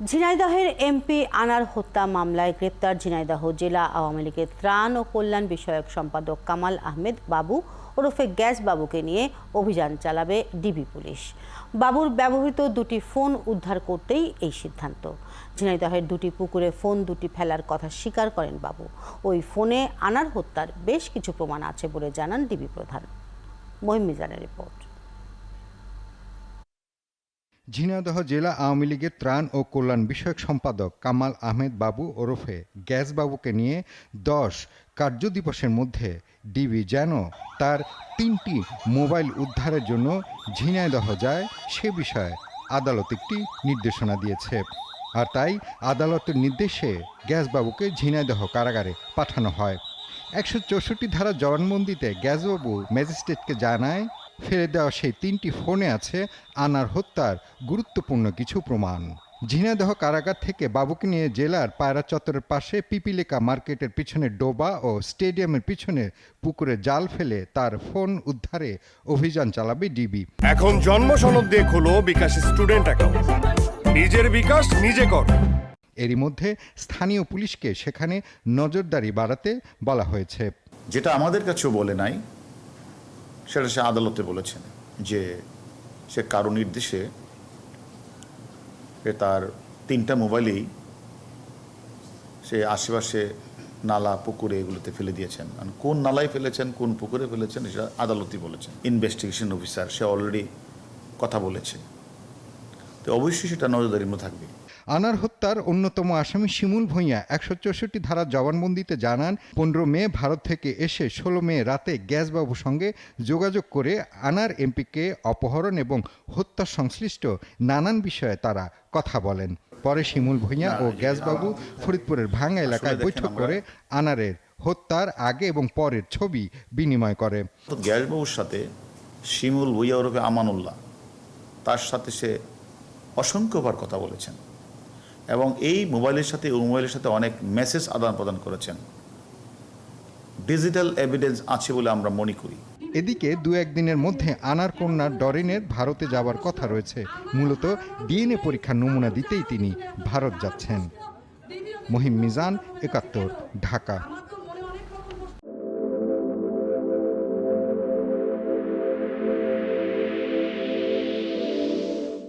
ঝিনাইদহের এমপি আনার হত্যা মামলায় গ্রেপ্তার ঝিনাইদহ জেলা আওয়ামী লীগের ত্রাণ ও কল্যাণ বিষয়ক সম্পাদক কামাল আহমেদ বাবু ওরফে গ্যাস বাবুকে নিয়ে অভিযান চালাবে ডিবি পুলিশ। বাবুর ব্যবহৃত দুটি ফোন উদ্ধার করতেই এই সিদ্ধান্ত। ঝিনাইদহের দুটি পুকুরে ফোন দুটি ফেলার কথা স্বীকার করেন বাবু। ওই ফোনে আনার হত্যার বেশ কিছু প্রমাণ আছে বলে জানান ডিবি প্রধান। মহিম মিজানের রিপোর্ট। ঝিনাইদহ জেলা আওয়ামী লীগের ত্রাণ ও কল্যাণ বিষয়ক সম্পাদক কামাল আহমেদ বাবু ওরফে গ্যাস বাবুকে নিয়ে 10 কার্যদিবসের মধ্যে ডিবি যেন তার 3টি মোবাইল উদ্ধারের জন্য ঝিনাইদহ যায় সে বিষয়ে আদালত একটি নির্দেশনা দিয়েছে। আর তাই আদালতের নির্দেশে গ্যাসবাবুকে ঝিনাইদহ কারাগারে পাঠানো হয়। 164 ধারা জবানবন্দিতে গ্যাসবাবু ম্যাজিস্ট্রেটকে জানায় ফেলে দেওয়া সেই 3টি ফোনে আছে আনার হত্যার গুরুত্বপূর্ণ কিছু প্রমাণ। ঝিনাইদহ কারাগার থেকে বাবুকে নিয়ে জেলার পায়রা চত্বরের পাশে পিপিলিকা মার্কেটের পিছনে ডোবা ও স্টেডিয়ামের পিছনে পুকুরে জাল ফেলে তার ফোন উদ্ধারে অভিযান চালাবে ডিবি। এখন জন্ম সনদ দিয়ে খোলো বিকাশ স্টুডেন্ট অ্যাকাউন্ট, নিজের বিকাশ নিজে কর। এরই মধ্যে স্থানীয় পুলিশকে সেখানে নজরদারি বাড়াতে বলা হয়েছে। যেটা আমাদের কাছেও বলে নাই সেটা সে আদালতে বলেছেন যে সে কারো নির্দেশে তার 3টা মোবাইলেই সে আশেপাশে নালা পুকুরে এগুলোতে ফেলে দিয়েছেন। কোন নালায় ফেলেছেন কোন পুকুরে ফেলেছেন সেটা আদালতই বলেছেন। ইনভেস্টিগেশন অফিসার সে অলরেডি কথা বলেছে, তো অবশ্যই সেটা নজরদারির মধ্যে থাকবে। আনার হত্যার অন্যতম আসামি শিমুল ভূঁইয়া 164 ধারার জবানবন্দিতে জানান 15 মে ভারত থেকে এসে 16 মে রাতে গ্যাসবাবুর সঙ্গে যোগাযোগ করে আনার এমপিকে অপহরণ এবং হত্যা সংশ্লিষ্ট নানান বিষয়ে তারা কথা বলেন। পরে শিমুল ভূঁইয়া ও গ্যাসবাবু ফরিদপুরের ভাঙ্গা এলাকায় বৈঠক করে আনারের হত্যার আগে এবং পরের ছবি বিনিময় করে। গ্যাসবাবুর সাথে শিমুল ভূঁইয়া ওরফে আমানুল্লাহ তার সাথে সে অসংখ্যবার কথা বলেছেন এবং এই মোবাইলের সাথে ওই মোবাইলের সাথে অনেক মেসেজ আদান প্রদান করেছেন। ডিজিটাল এভিডেন্স আছে বলে আমরা মনে করি। এদিকে 2-1 দিনের মধ্যে আনার কন্যা ডরিনের ভারতে যাবার কথা রয়েছে। মূলত ডিএনএ পরীক্ষার নমুনা দিতেই তিনি ভারত যাচ্ছেন। মহিম মিজান, 71, ঢাকা।